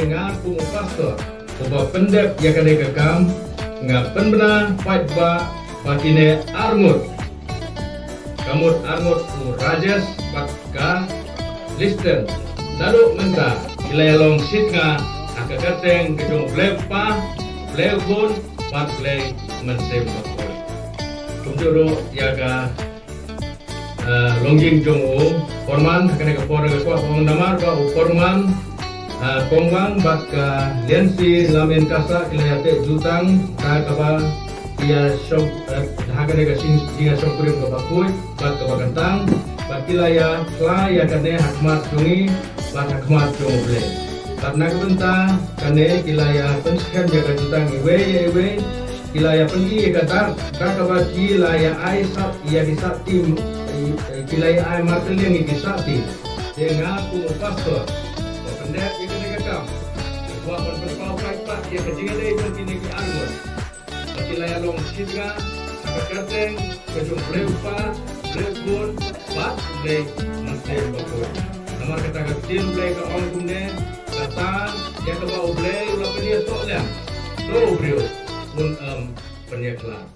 dengan pastor ubah pendep ya kene kekam ngapen bena fight ba patine armut kamut armut rajas patka listen lalu menta ilayalong sitnga akakateng gedung blepa blebon pat blay mensem bakol kumjuro yaga longjing jongo forman kene kapor ke kwa pemandamar ba forman Kongwang baka liansi lamin kasa ilayate jutang kaba ia shop hagane ka sing dia shop kurim ka bakui bat ka bagantang bakilaya klaya kane hakmat jungi bat hakmat jongle bat nagbenta kane kilaya penskam jaga jutang ewe kilaya pengi kata kaba kilaya ai sap ia disap tim kilaya ai marteling disapti dengan ku pastor pendek itu dikekam buat berpau kaitan dia kecil dia itu kini di alur bakilaya long sidga akakateng kejung blepa blebun bat blek masih bakul nomor kata kecil blek ke orang kumne kata dia ke bawah blek ulah penyia sok liang so brio pun penyia kelak